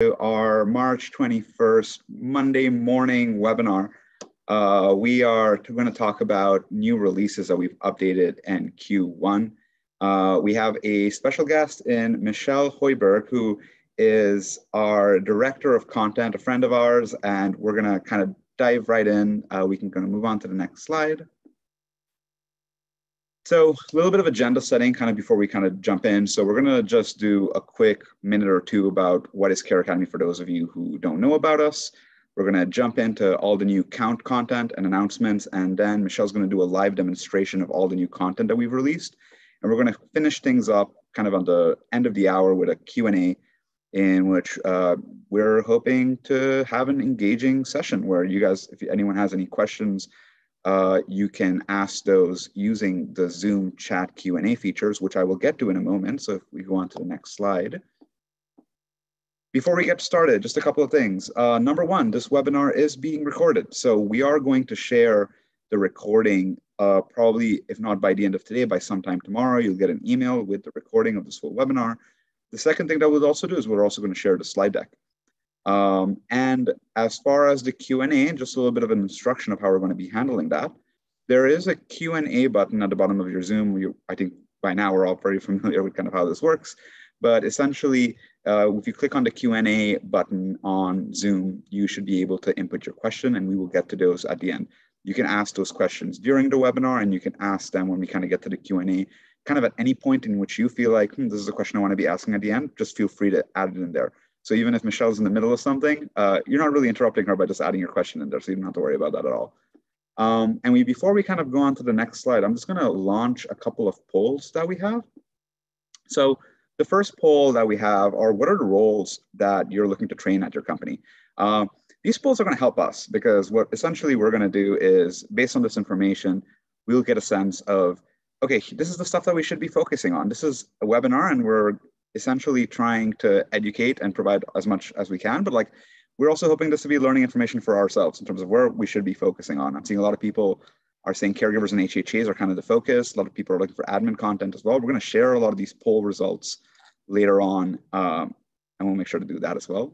to our March 21st Monday morning webinar. We are going to talk about new releases that we've updated in Q1. We have a special guest in Michelle Hochberg, who is our director of content, a friend of ours, and we're going to kind of dive right in. We can kind of move on to the next slide. So a little bit of agenda setting kind of before we kind of jump in. So we're going to just do a quick minute or two about what is Care Academy for those of you who don't know about us. We're going to jump into all the new content and announcements, and then Michelle's going to do a live demonstration of all the new content that we've released. And we're going to finish things up kind of on the end of the hour with a Q&A in which we're hoping to have an engaging session where you guys, if anyone has any questions, you can ask those using the Zoom chat Q&A features, which I will get to in a moment. So if we go on to the next slide. Before we get started, just a couple of things. Number one, this webinar is being recorded. So we are going to share the recording probably, if not by the end of today, by sometime tomorrow. You'll get an email with the recording of this full webinar. The second thing that we'll also do is we're also going to share the slide deck. And as far as the Q&A, just a little bit of an instruction of how we're going to be handling that. There is a Q&A button at the bottom of your Zoom. I think by now we're all pretty familiar with kind of how this works. But essentially, if you click on the Q&A button on Zoom, you should be able to input your question, and we will get to those at the end. You can ask those questions during the webinar, and you can ask them when we kind of get to the Q&A. Kind of at any point in which you feel like, this is a question I want to be asking at the end, just feel free to add it in there. So even if Michelle's in the middle of something, you're not really interrupting her by just adding your question in there, so you don't have to worry about that at all. And before we kind of go on to the next slide, I'm just going to launch a couple of polls that we have. So the first poll that we have are, what are the roles that you're looking to train at your company? These polls are going to help us because what essentially we're going to do is, based on this information, we'll get a sense of, okay, this is the stuff that we should be focusing on. This is a webinar, and we're essentially trying to educate and provide as much as we can, but like we're also hoping this to be learning information for ourselves in terms of where we should be focusing on. I'm seeing a lot of people are saying caregivers and HHAs are kind of the focus. A lot of people are looking for admin content as well. We're going to share a lot of these poll results later on, and we'll make sure to do that as well.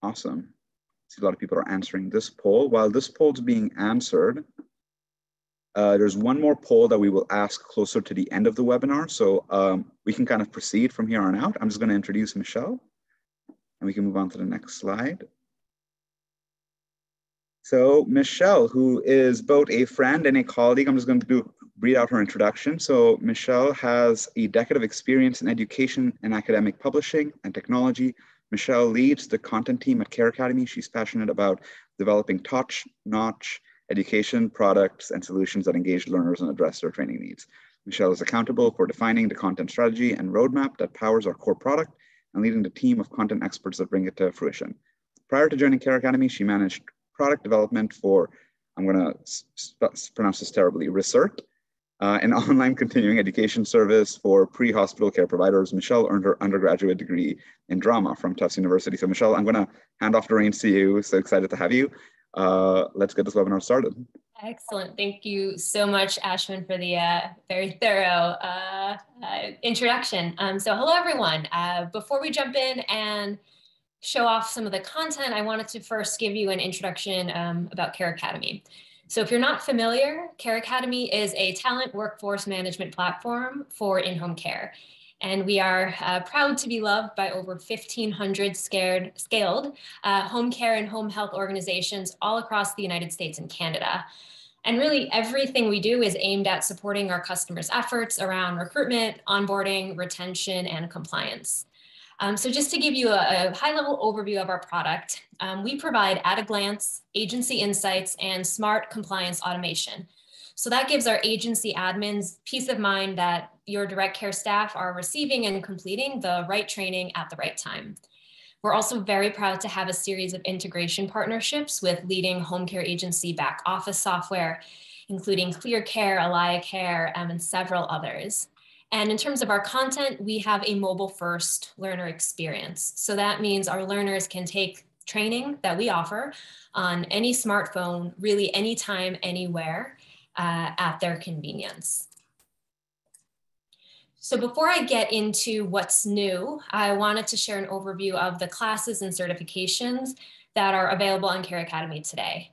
Awesome. I see a lot of people are answering this poll. While this poll is being answered, there's one more poll that we will ask closer to the end of the webinar. So we can kind of proceed from here on out. I'm just going to introduce Michelle, and we can move on to the next slide. So Michelle, who is both a friend and a colleague, I'm just going to read out her introduction. So Michelle has a decade of experience in education and academic publishing and technology. Michelle leads the content team at Care Academy. She's passionate about developing top-notch education products and solutions that engage learners and address their training needs. Michelle is accountable for defining the content strategy and roadmap that powers our core product and leading the team of content experts that bring it to fruition. Prior to joining Care Academy, she managed product development for, I'm going to pronounce this terribly, Recert, an online continuing education service for pre-hospital care providers. Michelle earned her undergraduate degree in drama from Tufts University. So Michelle, I'm going to hand off the reins to you. So excited to have you. Let's get this webinar started. Excellent. Thank you so much, Ashwin, for the very thorough introduction. So hello, everyone. Before we jump in and show off some of the content, I wanted to first give you an introduction about Care Academy. So if you're not familiar, Care Academy is a talent workforce management platform for in-home care. And we are proud to be loved by over 1,500 scaled home care and home health organizations all across the United States and Canada. And really everything we do is aimed at supporting our customers' efforts around recruitment, onboarding, retention, and compliance. So just to give you a high-level overview of our product, we provide at-a-glance agency insights and smart compliance automation. So that gives our agency admins peace of mind that your direct care staff are receiving and completing the right training at the right time. We're also very proud to have a series of integration partnerships with leading home care agency back office software, including ClearCare, AlayaCare, and several others. And in terms of our content, we have a mobile-first learner experience. So that means our learners can take training that we offer on any smartphone, really anytime, anywhere, at their convenience. So before I get into what's new, I wanted to share an overview of the classes and certifications that are available on Care Academy today.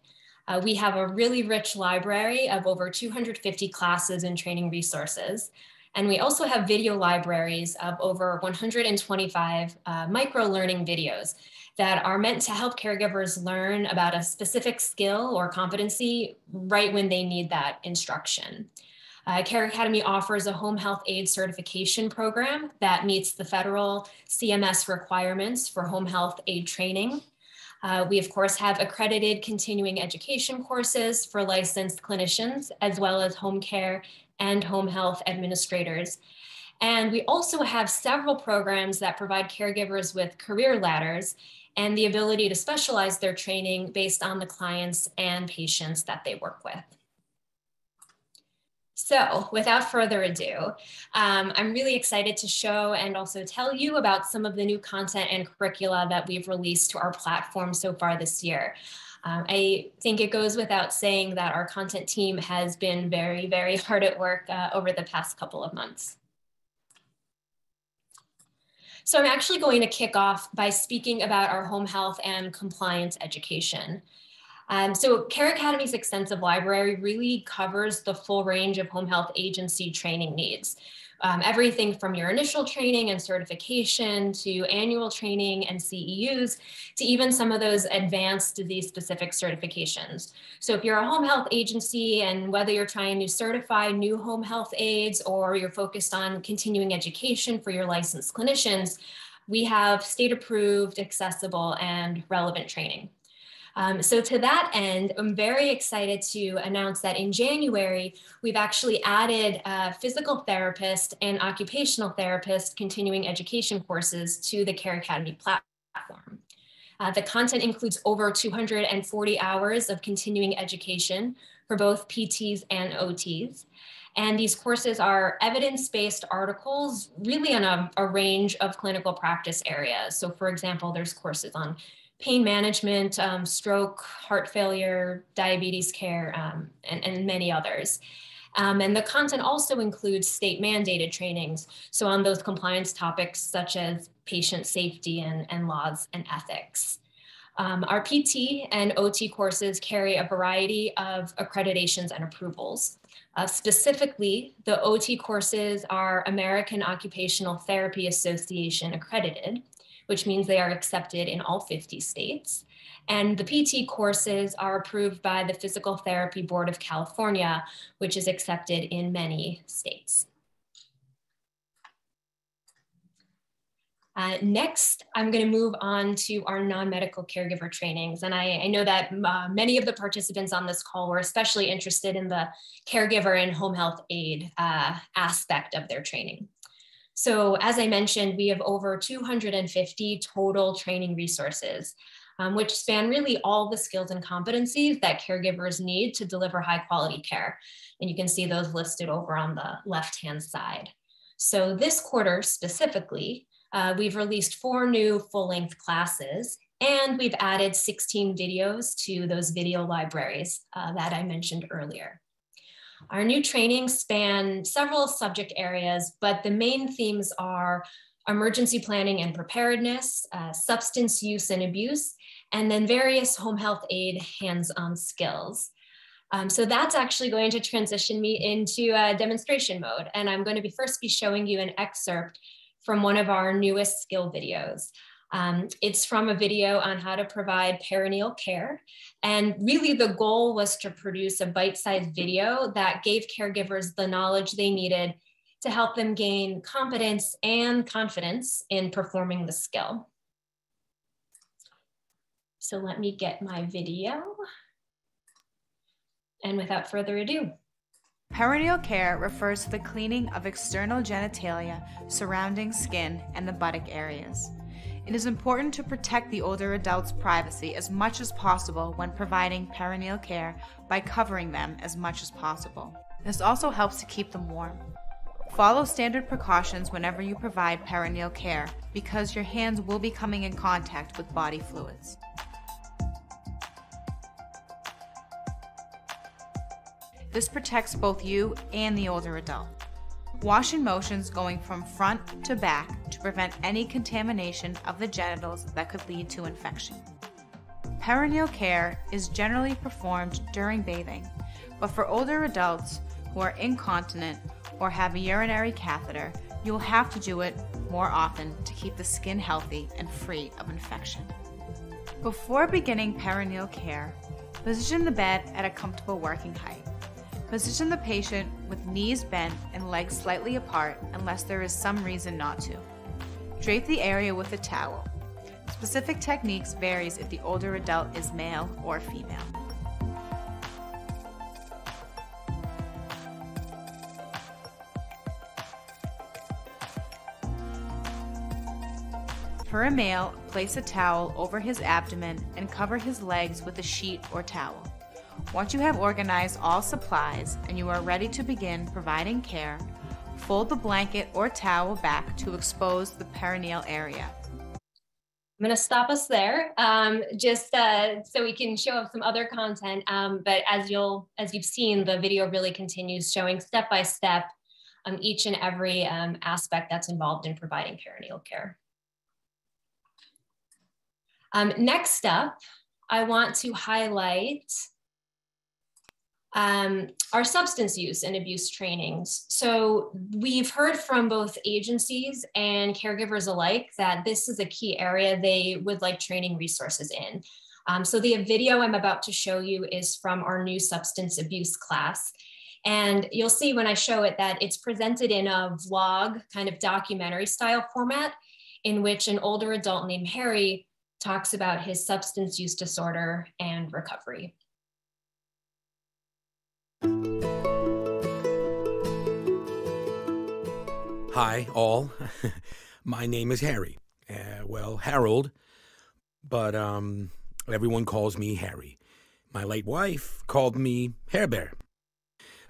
We have a really rich library of over 250 classes and training resources. And we also have video libraries of over 125 micro-learning videos that are meant to help caregivers learn about a specific skill or competency right when they need that instruction. Care Academy offers a home health aide certification program that meets the federal CMS requirements for home health aide training. We, of course, have accredited continuing education courses for licensed clinicians, as well as home care and home health administrators. And we also have several programs that provide caregivers with career ladders and the ability to specialize their training based on the clients and patients that they work with. So without further ado, I'm really excited to show and also tell you about some of the new content and curricula that we've released to our platform so far this year. I think it goes without saying that our content team has been very, very hard at work over the past couple of months. So I'm actually going to kick off by speaking about our home health and compliance education. So Care Academy's extensive library really covers the full range of home health agency training needs. Everything from your initial training and certification to annual training and CEUs to even some of those advanced disease-specific certifications. So if you're a home health agency and whether you're trying to certify new home health aides or you're focused on continuing education for your licensed clinicians, we have state-approved, accessible, and relevant training. So to that end, I'm very excited to announce that in January, we've actually added physical therapist and occupational therapist continuing education courses to the Care Academy platform. The content includes over 240 hours of continuing education for both PTs and OTs. And these courses are evidence-based articles really on a range of clinical practice areas. So for example, there's courses on pain management, stroke, heart failure, diabetes care, and many others. And the content also includes state mandated trainings. So on those compliance topics such as patient safety and laws and ethics. Our PT and OT courses carry a variety of accreditations and approvals. Specifically, the OT courses are American Occupational Therapy Association accredited, which means they are accepted in all 50 states. And the PT courses are approved by the Physical Therapy Board of California, which is accepted in many states. Next, I'm going to move on to our non-medical caregiver trainings. And I know that many of the participants on this call were especially interested in the caregiver and home health aide aspect of their training. So as I mentioned, we have over 250 total training resources, which span really all the skills and competencies that caregivers need to deliver high quality care. And you can see those listed over on the left-hand side. So this quarter specifically, we've released 4 new full-length classes, and we've added 16 videos to those video libraries that I mentioned earlier. Our new trainings span several subject areas, but the main themes are emergency planning and preparedness, substance use and abuse, and then various home health aid hands-on skills. So that's actually going to transition me into demonstration mode. And I'm going to first be showing you an excerpt from one of our newest skill videos. It's from a video on how to provide perineal care. And really the goal was to produce a bite-sized video that gave caregivers the knowledge they needed to help them gain competence and confidence in performing the skill. So let me get my video. And without further ado. Perineal care refers to the cleaning of external genitalia surrounding skin and the buttock areas. It is important to protect the older adult's privacy as much as possible when providing perineal care by covering them as much as possible. This also helps to keep them warm. Follow standard precautions whenever you provide perineal care because your hands will be coming in contact with body fluids. This protects both you and the older adult. Wash in motions going from front to back to prevent any contamination of the genitals that could lead to infection. Perineal care is generally performed during bathing, but for older adults who are incontinent or have a urinary catheter, you will have to do it more often to keep the skin healthy and free of infection. Before beginning perineal care, position the bed at a comfortable working height. Position the patient with knees bent and legs slightly apart unless there is some reason not to. Drape the area with a towel. Specific techniques varies if the older adult is male or female. For a male, place a towel over his abdomen and cover his legs with a sheet or towel. Once you have organized all supplies and you are ready to begin providing care, fold the blanket or towel back to expose the perineal area. I'm going to stop us there, just so we can show up some other content. But as you've seen, the video really continues showing step by step each and every aspect that's involved in providing perineal care. Next up, I want to highlight our substance use and abuse trainings. So we've heard from both agencies and caregivers alike that this is a key area they would like training resources in. So the video I'm about to show you is from our new substance abuse class. And you'll see when I show it that it's presented in a vlog kind of documentary style format in which an older adult named Harry talks about his substance use disorder and recovery. Hi, all. My name is Harry. Well, Harold, but everyone calls me Harry. My late wife called me Hair Bear.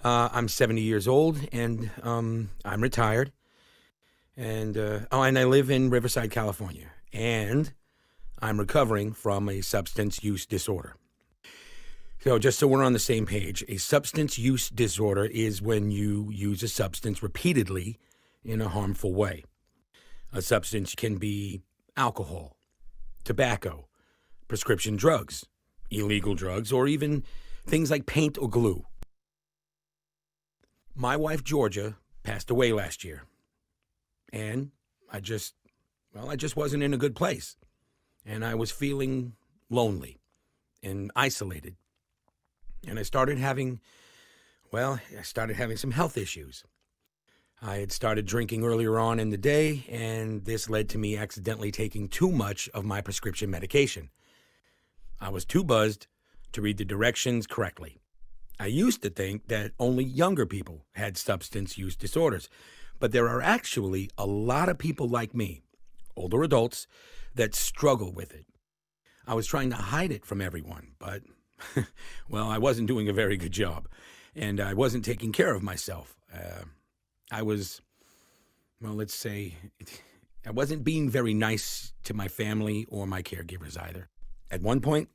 I'm 70 years old, and I'm retired. And I live in Riverside, California. And I'm recovering from a substance use disorder. So just so we're on the same page, a substance use disorder is when you use a substance repeatedly in a harmful way. A substance can be alcohol, tobacco, prescription drugs, illegal drugs, or even things like paint or glue. My wife, Georgia, passed away last year. And I just wasn't in a good place. And I was feeling lonely and isolated. And I started having some health issues. I had started drinking earlier on in the day, and this led to me accidentally taking too much of my prescription medication. I was too buzzed to read the directions correctly. I used to think that only younger people had substance use disorders, but there are actually a lot of people like me, older adults, that struggle with it. I was trying to hide it from everyone, but, well, I wasn't doing a very good job, and I wasn't taking care of myself. I wasn't being very nice to my family or my caregivers either. At one point,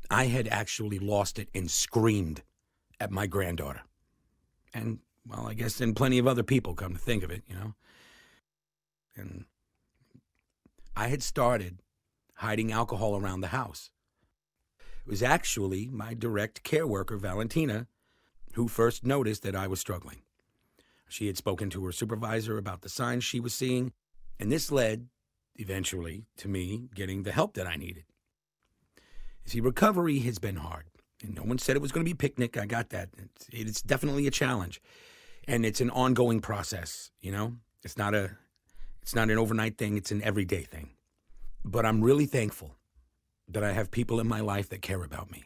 I had actually lost it and screamed at my granddaughter. And, well, I guess and plenty of other people, come to think of it, you know. And I had started hiding alcohol around the house. It was actually my direct care worker, Valentina, who first noticed that I was struggling. She had spoken to her supervisor about the signs she was seeing, and this led, eventually, to me getting the help that I needed. You see, recovery has been hard, and no one said it was going to be a picnic. I got that. It's definitely a challenge, and it's an ongoing process, you know? It's not an overnight thing. It's an everyday thing. But I'm really thankful that I have people in my life that care about me.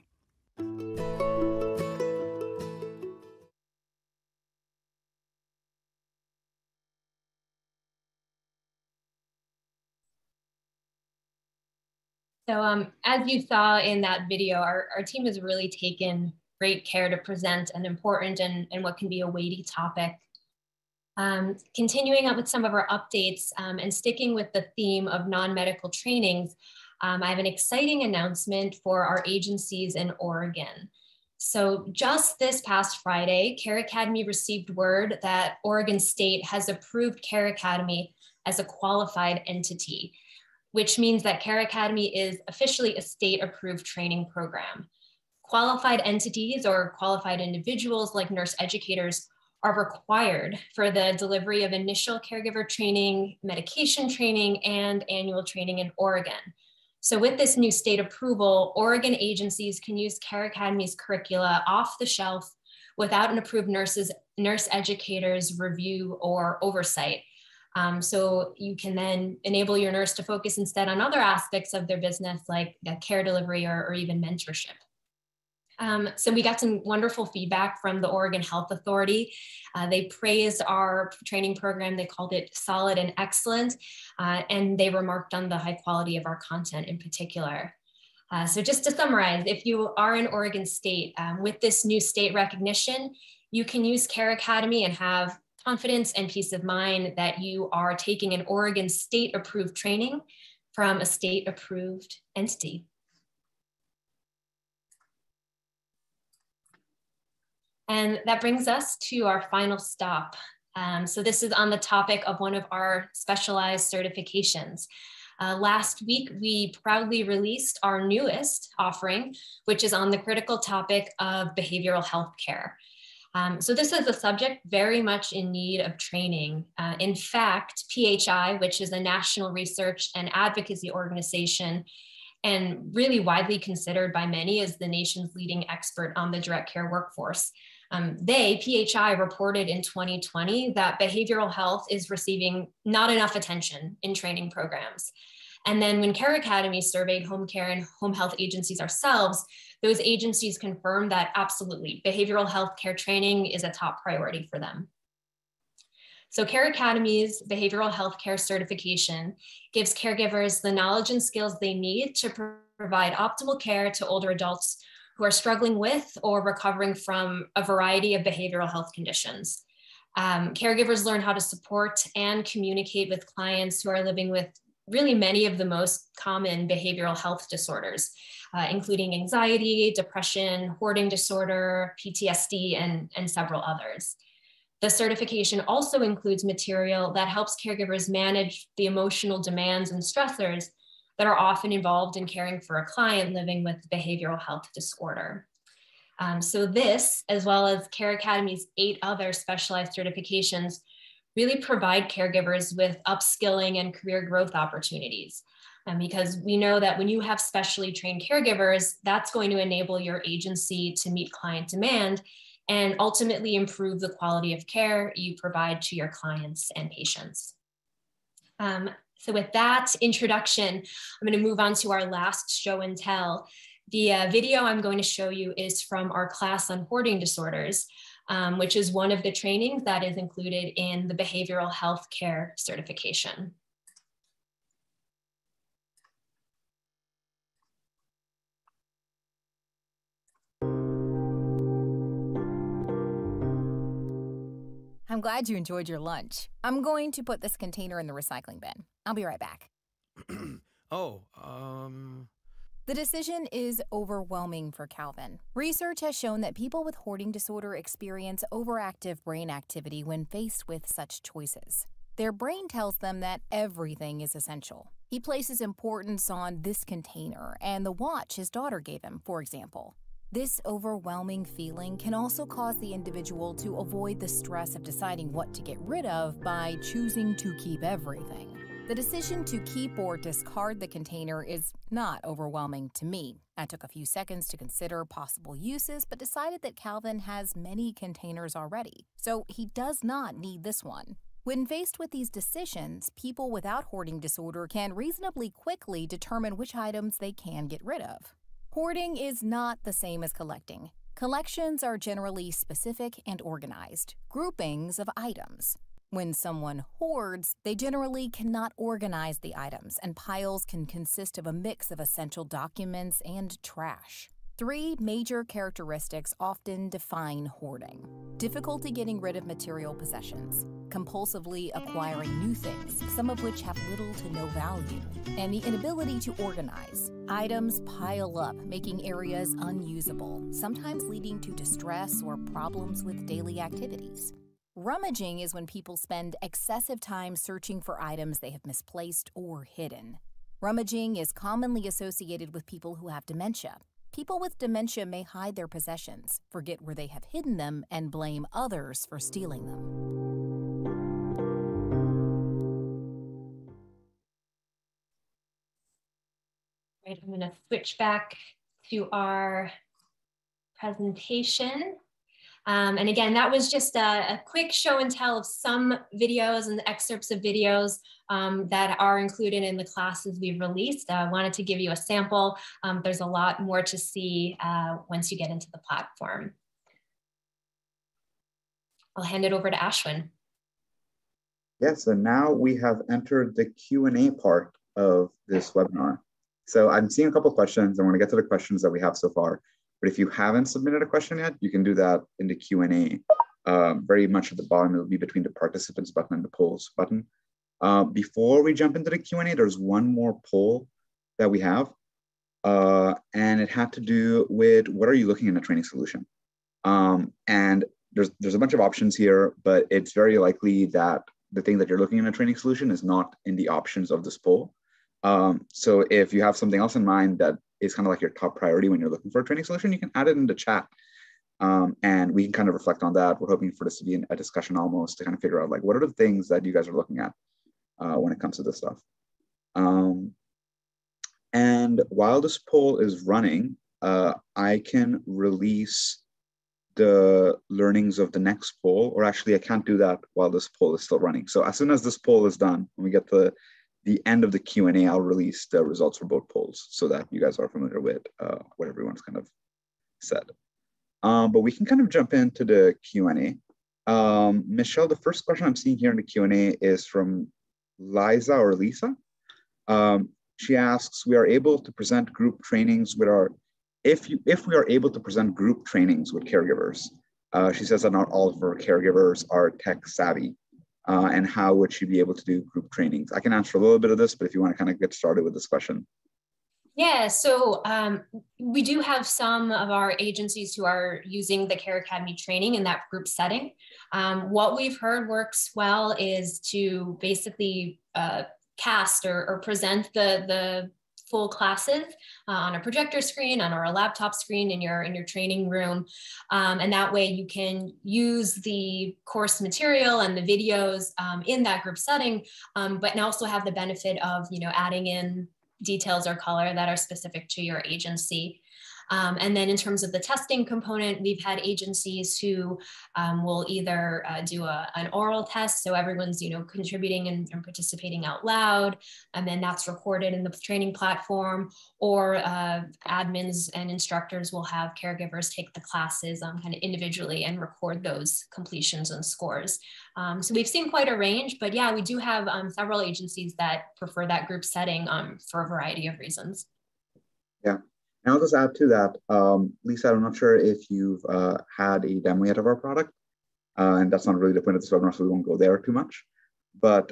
So as you saw in that video, our team has really taken great care to present an important and what can be a weighty topic. Continuing up with some of our updates and sticking with the theme of non-medical trainings, I have an exciting announcement for our agencies in Oregon. So just this past Friday, Care Academy received word that Oregon State has approved Care Academy as a qualified entity, which means that Care Academy is officially a state-approved training program. Qualified entities or qualified individuals like nurse educators are required for the delivery of initial caregiver training, medication training, and annual training in Oregon. So with this new state approval, Oregon agencies can use Care Academy's curricula off the shelf without an approved nurse educator's review or oversight. So you can then enable your nurse to focus instead on other aspects of their business like care delivery or even mentorship. So we got some wonderful feedback from the Oregon Health Authority. They praised our training program. They called it solid and excellent, and they remarked on the high quality of our content in particular. So just to summarize, if you are in Oregon State, with this new state recognition, you can use Care Academy and have confidence and peace of mind that you are taking an Oregon State approved training from a state approved entity. And that brings us to our final stop. So this is on the topic of one of our specialized certifications. Last week, we proudly released our newest offering, which is on the critical topic of behavioral health care. So this is a subject very much in need of training. In fact, PHI, which is a national research and advocacy organization, and really widely considered by many as the nation's leading expert on the direct care workforce. PHI reported in 2020 that behavioral health is receiving not enough attention in training programs. And then when Care Academy surveyed home care and home health agencies ourselves, those agencies confirmed that absolutely, behavioral health care training is a top priority for them. So Care Academy's behavioral health care certification gives caregivers the knowledge and skills they need to provide optimal care to older adults who are struggling with or recovering from a variety of behavioral health conditions. Caregivers learn how to support and communicate with clients who are living with really many of the most common behavioral health disorders, including anxiety, depression, hoarding disorder, PTSD, and several others. The certification also includes material that helps caregivers manage the emotional demands and stressors that are often involved in caring for a client living with behavioral health disorder. So this, as well as Care Academy's 8 other specialized certifications, really provide caregivers with upskilling and career growth opportunities. Because we know that when you have specially trained caregivers, that's going to enable your agency to meet client demand and ultimately improve the quality of care you provide to your clients and patients. So with that introduction, I'm going to move on to our last show and tell. The video I'm going to show you is from our class on hoarding disorders, which is one of the trainings that is included in the behavioral health care certification. I'm glad you enjoyed your lunch. I'm going to put this container in the recycling bin. I'll be right back. The decision is overwhelming for Calvin. Research has shown that people with hoarding disorder experience overactive brain activity when faced with such choices. Their brain tells them that everything is essential. He places importance on this container and the watch his daughter gave him, for example. This overwhelming feeling can also cause the individual to avoid the stress of deciding what to get rid of by choosing to keep everything. The decision to keep or discard the container is not overwhelming to me. I took a few seconds to consider possible uses, but decided that Calvin has many containers already, so he does not need this one. When faced with these decisions, people without hoarding disorder can reasonably quickly determine which items they can get rid of. Hoarding is not the same as collecting. Collections are generally specific and organized, groupings of items. When someone hoards, they generally cannot organize the items, and piles can consist of a mix of essential documents and trash. Three major characteristics often define hoarding: difficulty getting rid of material possessions, compulsively acquiring new things, some of which have little to no value, and the inability to organize. Items pile up, making areas unusable, sometimes leading to distress or problems with daily activities. Rummaging is when people spend excessive time searching for items they have misplaced or hidden. Rummaging is commonly associated with people who have dementia. People with dementia may hide their possessions, forget where they have hidden them, and blame others for stealing them. Right, I'm going to switch back to our presentation. And again, that was just a quick show and tell of some videos and excerpts of videos that are included in the classes we've released. I wanted to give you a sample. There's a lot more to see once you get into the platform. I'll hand it over to Ashwin. Yes, and now we have entered the Q&A part of this webinar. So I'm seeing a couple of questions. I want to get to the questions that we have so far. But if you haven't submitted a question yet, you can do that in the Q&A. Very much at the bottom, it'll be between the participants button and the polls button. Before we jump into the Q&A, there's one more poll that we have. And it had to do with what are you looking in a training solution? And there's a bunch of options here, but it's very likely that the thing that you're looking in a training solution is not in the options of this poll. So if you have something else in mind that is kind of like your top priority when you're looking for a training solution, you can add it in the chat. And we can kind of reflect on that. We're hoping for this to be a discussion almost to kind of figure out like, what are the things that you guys are looking at when it comes to this stuff. And while this poll is running, I can release the learnings of the next poll, or actually I can't do that while this poll is still running. So as soon as this poll is done, when we get to the end of the Q&A, I'll release the results for both polls so that you guys are familiar with what everyone's kind of said. But we can kind of jump into the Q&A. Michelle, the first question I'm seeing here in the Q&A is from Liza or Lisa. She asks, we are able to present group trainings with our, if we are able to present group trainings with caregivers. She says that not all of her caregivers are tech savvy. And how would she be able to do group trainings? I can answer a little bit of this, but if you want to kind of get started with this question. Yeah, so we do have some of our agencies who are using the Care Academy training in that group setting. What we've heard works well is to basically cast or present the full classes on a projector screen, on our laptop screen in your training room. And that way you can use the course material and the videos in that group setting, but also have the benefit of, adding in details or color that are specific to your agency. And then in terms of the testing component, we've had agencies who will either do an oral test, so everyone's contributing and participating out loud, and then that's recorded in the training platform, or admins and instructors will have caregivers take the classes kind of individually and record those completions and scores. So we've seen quite a range, but yeah, we do have several agencies that prefer that group setting for a variety of reasons. Yeah. And I'll just add to that, Lisa, I'm not sure if you've had a demo yet of our product, and that's not really the point of this webinar, so we won't go there too much. But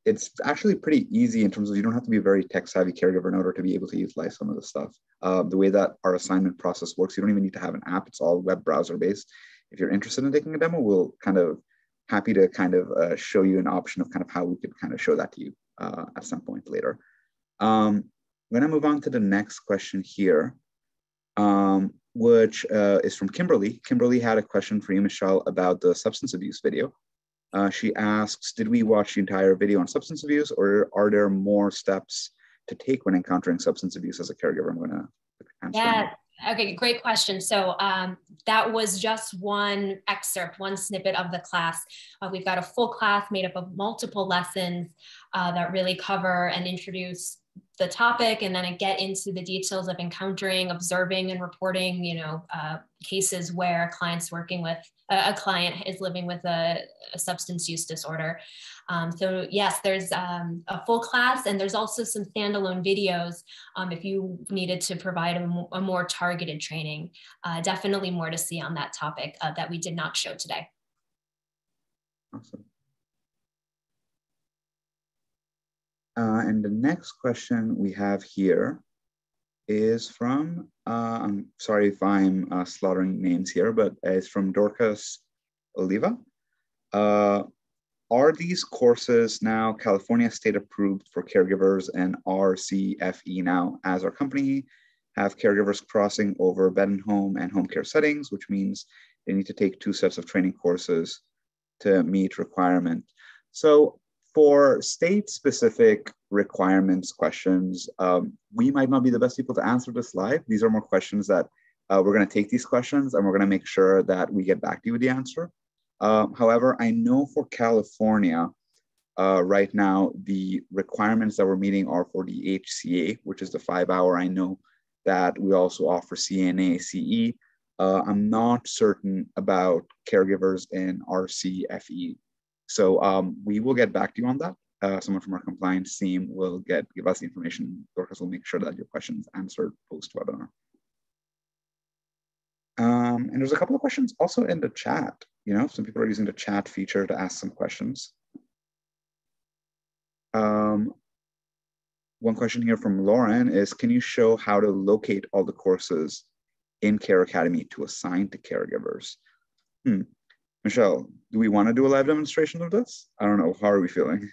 it's actually pretty easy in terms of you don't have to be a very tech-savvy caregiver in order to be able to utilize some of this stuff. The way that our assignment process works, you don't even need to have an app. It's all web browser-based. If you're interested in taking a demo, we'll happy to show you an option of kind of how we could kind of show that to you at some point later. I'm going to move on to the next question here, which is from Kimberly. Kimberly had a question for you, Michelle, about the substance abuse video. She asks, did we watch the entire video on substance abuse, or are there more steps to take when encountering substance abuse as a caregiver? I'm going to answer. Yeah. Okay, great question. So that was just one excerpt, one snippet of the class. We've got a full class made up of multiple lessons that really cover and introduce the topic, and then I get into the details of encountering, observing, and reporting, cases where a client is living with a substance use disorder. So yes, there's a full class, and there's also some standalone videos if you needed to provide a more targeted training. Definitely more to see on that topic that we did not show today. Awesome. And the next question we have here is from, I'm sorry if I'm slaughtering names here, but it's from Dorcas Oliva. Are these courses now California state approved for caregivers and RCFE now, as our company have caregivers crossing over bed and home care settings, which means they need to take 2 sets of training courses to meet requirement. So for state-specific requirements questions, we might not be the best people to answer this live. These are more questions that we're going to take these questions and we're going to make sure that we get back to you with the answer. However, I know for California, right now, the requirements that we're meeting are for the HCA, which is the 5-hour. I know that we also offer CNA, CE. I'm not certain about caregivers in RCFE. So we will get back to you on that. Someone from our compliance team will give us the information. Dorcas will make sure that your questions answered post-webinar. And there's a couple of questions also in the chat. You know, some people are using the chat feature to ask some questions. One question here from Lauren is, can you show how to locate all the courses in Care Academy to assign to caregivers? Michelle, do we want to do a live demonstration of this? I don't know. How are we feeling?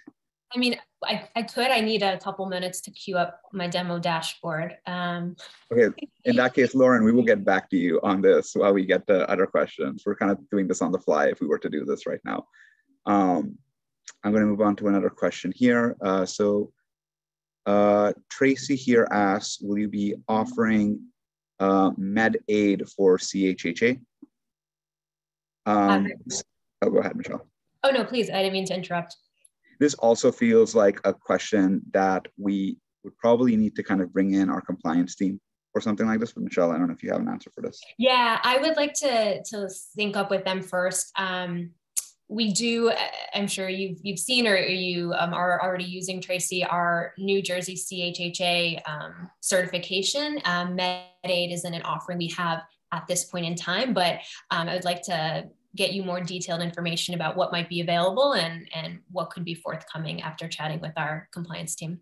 I mean, I could. I need a couple minutes to queue up my demo dashboard. Okay, in that case, Lauren, we will get back to you on this while we get the other questions. We're kind of doing this on the fly if we were to do this right now. I'm going to move on to another question here. Tracy here asks, will you be offering med aid for CHHA? Oh, go ahead, Michelle. Oh, no, please. I didn't mean to interrupt. This also feels like a question that we would probably need to kind of bring in our compliance team or something like this. But Michelle, I don't know if you have an answer for this. Yeah, I would like to sync up with them first. We do, I'm sure you've seen or you are already using, Tracy, our New Jersey CHHA certification. MedAid isn't an offering we have at this point in time, but I would like to get you more detailed information about what might be available and what could be forthcoming after chatting with our compliance team.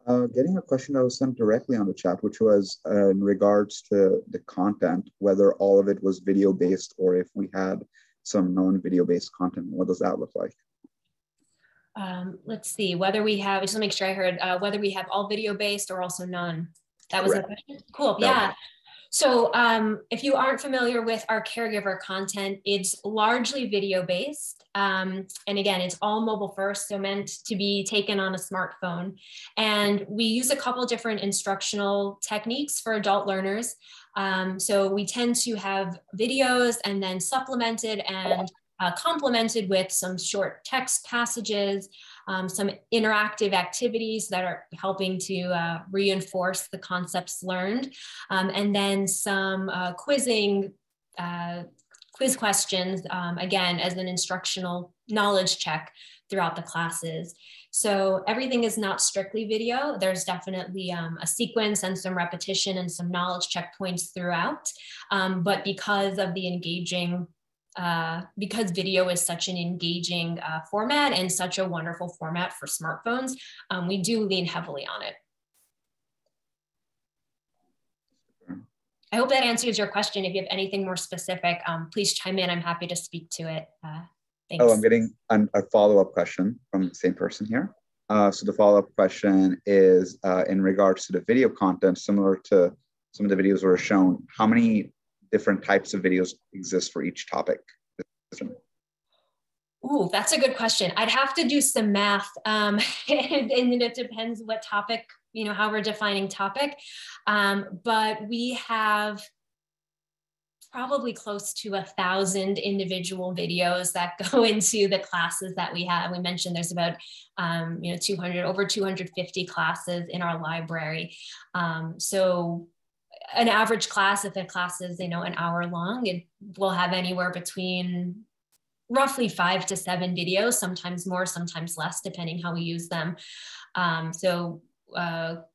Getting a question that was sent directly on the chat, which was in regards to the content, whether all of it was video-based or if we had some non-video-based content. What does that look like? Let's see, whether we have, just to make sure I heard, whether we have all video-based or also none. That was the question? Cool, yeah. So if you aren't familiar with our caregiver content, it's largely video-based. And again, it's all mobile first, so meant to be taken on a smartphone. And we use a couple different instructional techniques for adult learners. So we tend to have videos and then supplemented and complemented with some short text passages, some interactive activities that are helping to reinforce the concepts learned, and then some quiz questions, again, as an instructional knowledge check throughout the classes. So everything is not strictly video. There's definitely a sequence and some repetition and some knowledge checkpoints throughout. But because of the engaging because video is such an engaging format and such a wonderful format for smartphones, we do lean heavily on it. I hope that answers your question. If you have anything more specific, please chime in. I'm happy to speak to it. Thanks. Oh, I'm getting a follow-up question from the same person here. So the follow-up question is in regards to the video content, similar to some of the videos that were shown, how many different types of videos exist for each topic? Ooh, that's a good question. I'd have to do some math, and it depends what topic, you know, how we're defining topic. But we have probably close to 1,000 individual videos that go into the classes that we have. We mentioned there's about, over 250 classes in our library. So an average class, if a class is, an hour long, it will have anywhere between roughly 5 to 7 videos, sometimes more, sometimes less, depending how we use them.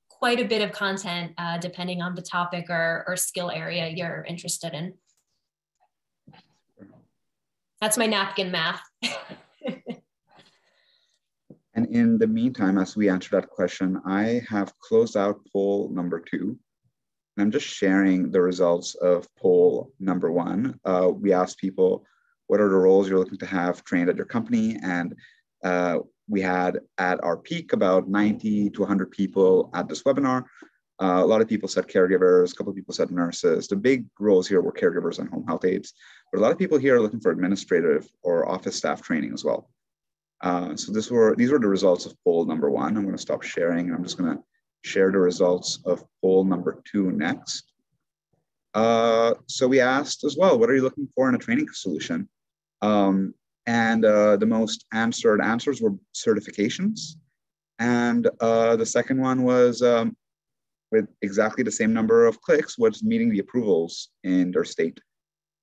Quite a bit of content depending on the topic or skill area you're interested in. That's my napkin math. And in the meantime, as we answer that question, I have closed out poll number 2. And I'm just sharing the results of poll number 1. We asked people, what are the roles you're looking to have trained at your company? And we had at our peak about 90 to 100 people at this webinar. A lot of people said caregivers, a couple of people said nurses. The big roles here were caregivers and home health aides. But a lot of people here are looking for administrative or office staff training as well. So these were the results of poll number 1. I'm going to stop sharing, and I'm just going to share the results of poll number 2 next. So we asked as well, what are you looking for in a training solution? And the most answered answers were certifications. And the second one was, with exactly the same number of clicks, was meeting the approvals in their state.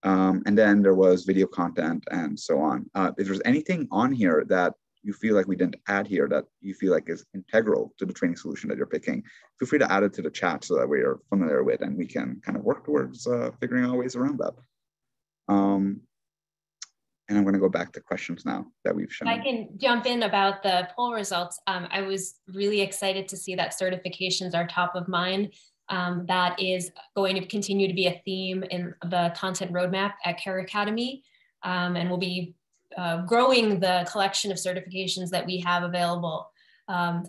And then there was video content and so on. If there's anything on here that you feel like we didn't add here that you feel like is integral to the training solution that you're picking, feel free to add it to the chat so that we are familiar with and we can kind of work towards figuring out ways around that. And I'm going to go back to questions now that we've shown. I can jump in about the poll results. I was really excited to see that certifications are top of mind. That is going to continue to be a theme in the content roadmap at Care Academy. And we'll be growing the collection of certifications that we have available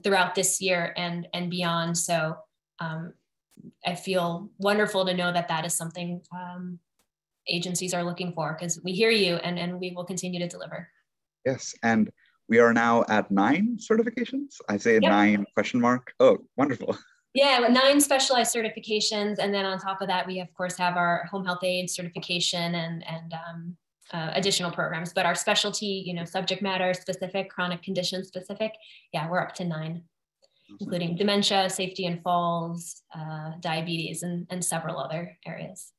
throughout this year and beyond. So I feel wonderful to know that that is something agencies are looking for, because we hear you and we will continue to deliver. Yes, and we are now at 9 certifications. I say Yep. 9 question mark. Oh, wonderful. Yeah, 9 specialized certifications. And then on top of that, we of course have our home health aid certification and additional programs, but our specialty, subject matter specific, chronic condition specific. Yeah, we're up to 9, including dementia, safety and falls, diabetes, and several other areas.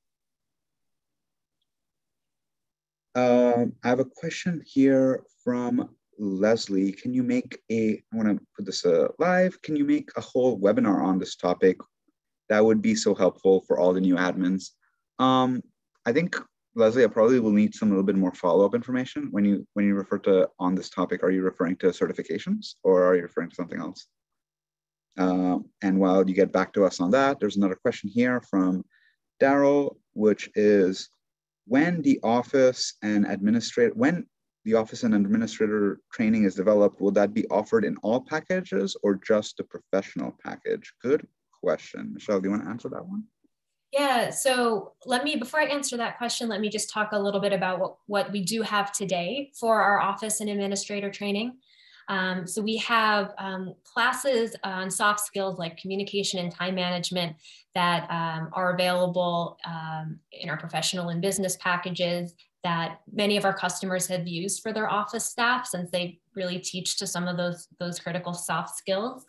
I have a question here from Leslie. Can you make I want to put this live. Can you make a whole webinar on this topic? That would be so helpful for all the new admins. I think, Leslie, I probably will need a little bit more follow-up information. When you refer to on this topic, are you referring to certifications or are you referring to something else? And while you get back to us on that, there's another question here from Daryl, which is, when the office and administrator training is developed, will that be offered in all packages or just the professional package? Good question. Michelle, do you want to answer that one? Yeah, so before I answer that question, let me just talk a little bit about what we do have today for our office and administrator training. So we have classes on soft skills like communication and time management that are available in our professional and business packages that many of our customers have used for their office staff, since they really teach to some of those critical soft skills.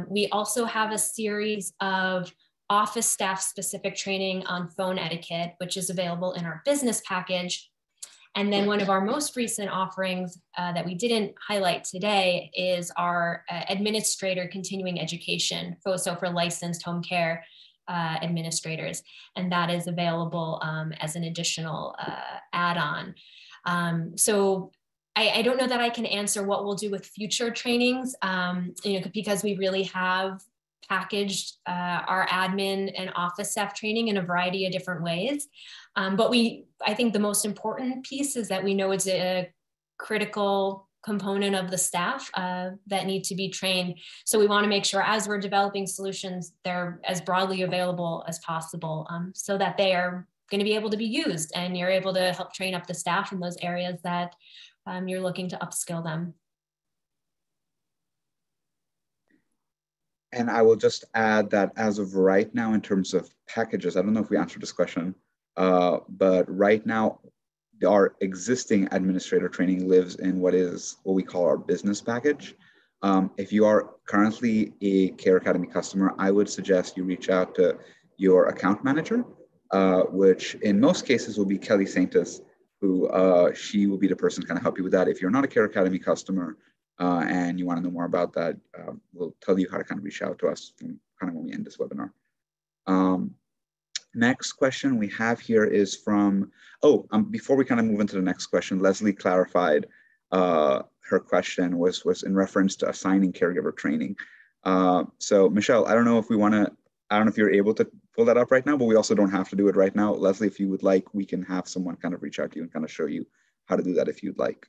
We also have a series of office staff specific training on phone etiquette, which is available in our business package. And then one of our most recent offerings that we didn't highlight today is our administrator continuing education, so for licensed home care administrators. And that is available as an additional add-on. So I don't know that I can answer what we'll do with future trainings, because we really have packaged our admin and office staff training in a variety of different ways. But I think the most important piece is that we know it's a critical component of the staff that need to be trained. So we want to make sure as we're developing solutions, they're as broadly available as possible so that they are going to be able to be used and you're able to help train up the staff in those areas that you're looking to upskill them. And I will just add that as of right now, in terms of packages, I don't know if we answered this question, but right now, our existing administrator training lives in what we call our business package. If you are currently a Care Academy customer, I would suggest you reach out to your account manager, which in most cases will be Kelly Saintis, who she will be the person to kind of help you with that. If you're not a Care Academy customer and you want to know more about that, we'll tell you how to kind of reach out to us from kind of when we end this webinar. Next question we have here is from, before we kind of move into the next question, Leslie clarified her question was in reference to assigning caregiver training. So Michelle, I don't know if you're able to pull that up right now, but we also don't have to do it right now. Leslie, if you would like, we can have someone kind of reach out to you and kind of show you how to do that if you'd like.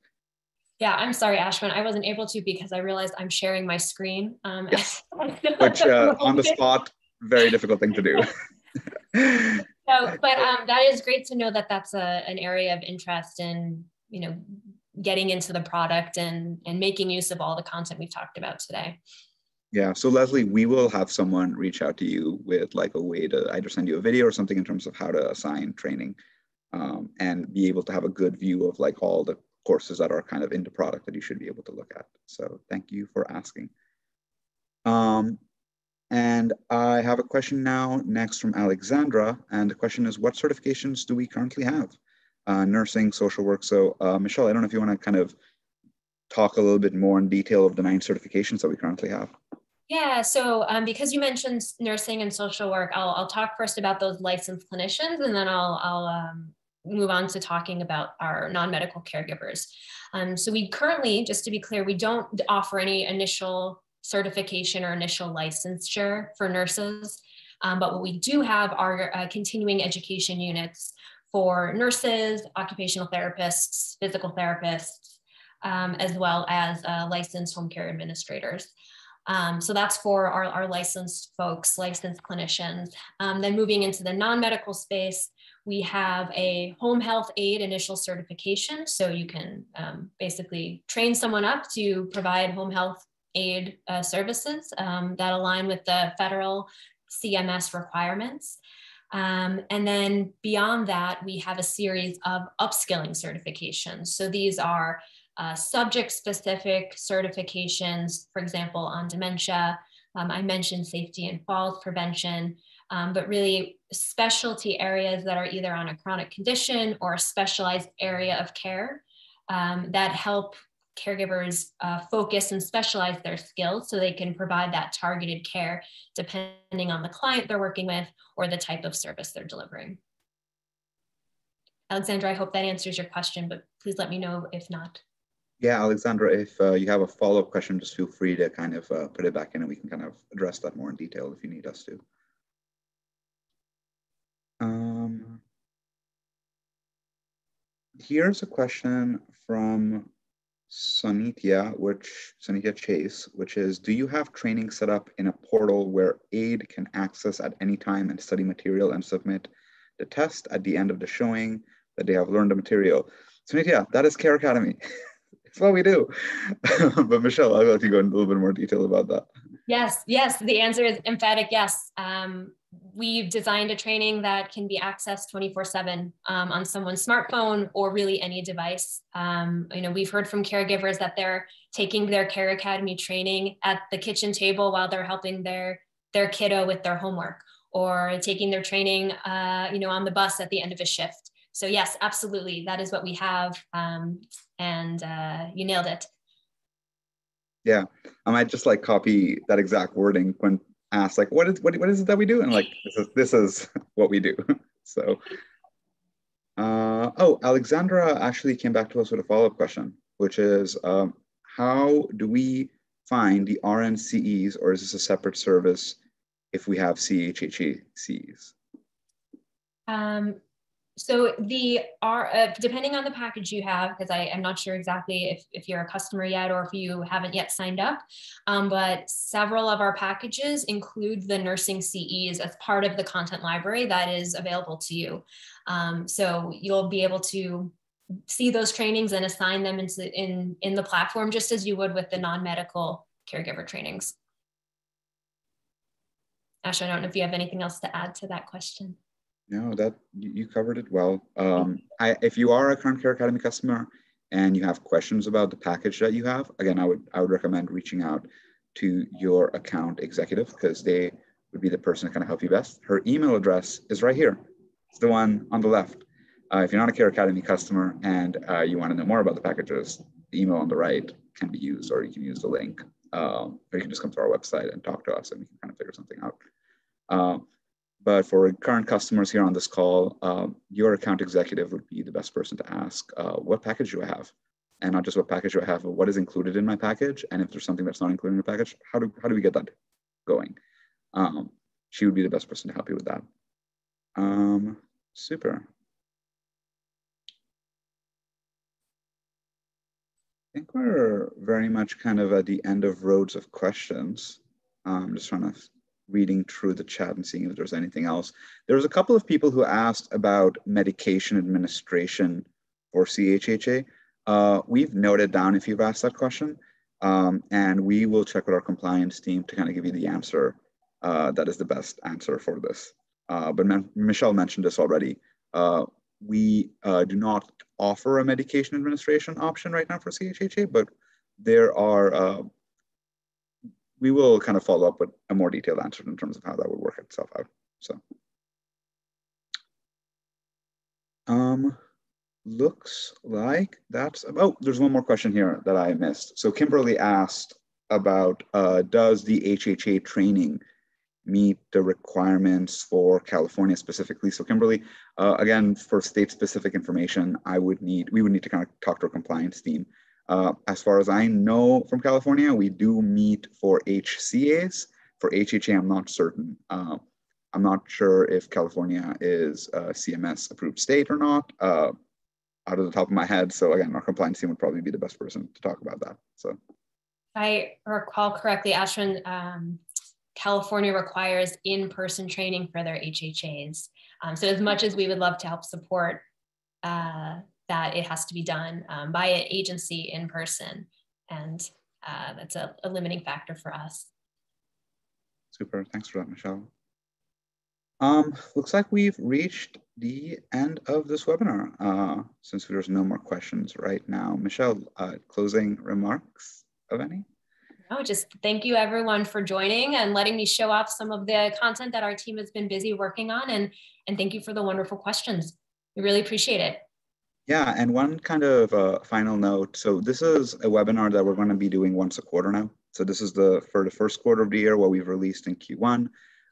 Yeah, I'm sorry, Ashwin. I wasn't able to because I realized I'm sharing my screen. Yes. Which on the spot, very difficult thing to do. But that is great to know that that's an area of interest in, getting into the product and making use of all the content we've talked about today. Yeah, so Leslie, we will have someone reach out to you with like a way to either send you a video or something in terms of how to assign training and be able to have a good view of like all the courses that are kind of in the product that you should be able to look at. So thank you for asking. And I have a question now next from Alexandra. And the question is, what certifications do we currently have? Nursing, social work. So Michelle, I don't know if you want to kind of talk a little bit more in detail of the 9 certifications that we currently have. Yeah, so because you mentioned nursing and social work, I'll talk first about those licensed clinicians, and then I'll move on to talking about our non-medical caregivers. So we currently, just to be clear, we don't offer any initial certification or initial licensure for nurses, but what we do have are continuing education units for nurses, occupational therapists, physical therapists, as well as licensed home care administrators. So that's for our licensed folks, licensed clinicians. Then moving into the non-medical space, we have a home health aide initial certification. So you can basically train someone up to provide home health aid services that align with the federal CMS requirements. And then beyond that, we have a series of upskilling certifications. So these are subject-specific certifications, for example, on dementia. I mentioned safety and falls prevention, but really specialty areas that are either on a chronic condition or a specialized area of care that help caregivers focus and specialize their skills so they can provide that targeted care depending on the client they're working with or the type of service they're delivering. Alexandra, I hope that answers your question, but please let me know if not. Yeah, Alexandra, if you have a follow-up question, just feel free to kind of put it back in and we can kind of address that more in detail if you need us to. Here's a question from Sanitya Chase, which is, do you have training set up in a portal where aide can access at any time and study material and submit the test at the end of the showing that they have learned the material? Sanitya, that is Care Academy. It's what we do. But Michelle, I'll let you go in a little bit more detail about that. Yes, the answer is emphatic yes. We've designed a training that can be accessed 24/7 on someone's smartphone or really any device. We've heard from caregivers that they're taking their Care Academy training at the kitchen table while they're helping their kiddo with their homework, or taking their training on the bus at the end of a shift. So yes, absolutely, that is what we have, and you nailed it. Yeah, I might just like copy that exact wording when asked, like, what is it that we do? And like, this is what we do. So, Alexandra actually came back to us with a follow-up question, which is, how do we find the RNCEs, or is this a separate service if we have CHHCs? So depending on the package you have, because I am not sure exactly if you're a customer yet or if you haven't yet signed up, but several of our packages include the nursing CEs as part of the content library that is available to you. So you'll be able to see those trainings and assign them in the platform just as you would with the non-medical caregiver trainings. Ash, I don't know if you have anything else to add to that question. No, that you covered it well. If you are a current Care Academy customer and you have questions about the package that you have, again, I would recommend reaching out to your account executive, because they would be the person to kind of help you best. Her email address is right here. It's the one on the left. If you're not a Care Academy customer and you want to know more about the packages, the email on the right can be used, or you can use the link, or you can just come to our website and talk to us and we can kind of figure something out. But for current customers here on this call, your account executive would be the best person to ask, what package do I have? And not just what package do I have, but what is included in my package? And if there's something that's not included in the package, how do we get that going? She would be the best person to help you with that. Super. I think we're very much kind of at the end of roads of questions. I'm just trying to reading through the chat and seeing if there's anything else. There was a couple of people who asked about medication administration for CHHA. We've noted down if you've asked that question, and we will check with our compliance team to kind of give you the answer that is the best answer for this. But Michelle mentioned this already. We do not offer a medication administration option right now for CHHA, but there are, we will kind of follow up with a more detailed answer in terms of how that would work itself out. So, looks like that's, oh, there's one more question here that I missed. So Kimberly asked about, does the HHA training meet the requirements for California specifically? So Kimberly, again, for state-specific information, we would need to kind of talk to our compliance team. As far as I know from California, we do meet for HCAs. For HHA, I'm not certain. I'm not sure if California is a CMS approved state or not, out of the top of my head. So again, our compliance team would probably be the best person to talk about that. So, if I recall correctly, Ashwin, California requires in-person training for their HHAs. So as much as we would love to help support that, it has to be done by an agency in person. And that's a limiting factor for us. Super, thanks for that, Michelle. Looks like we've reached the end of this webinar, since there's no more questions right now. Michelle, closing remarks of any? No, just thank you everyone for joining and letting me show off some of the content that our team has been busy working on. And thank you for the wonderful questions. We really appreciate it. Yeah, and one kind of final note. So this is a webinar that we're going to be doing once a quarter now. So this is for the first quarter of the year, what we've released in Q1.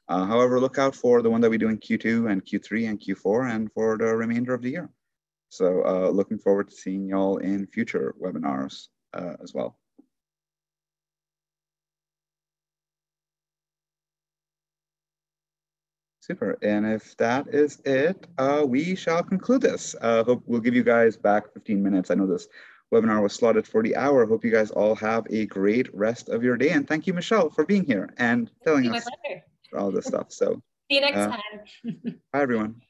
However, look out for the one that we do in Q2 and Q3 and Q4 and for the remainder of the year. So looking forward to seeing y'all in future webinars as well. Super, and if that is it, we shall conclude this. Hope we'll give you guys back 15 minutes. I know this webinar was slotted for the hour. Hope you guys all have a great rest of your day. And thank you, Michelle, for being here and telling us all this stuff. So see you next time. Bye, everyone.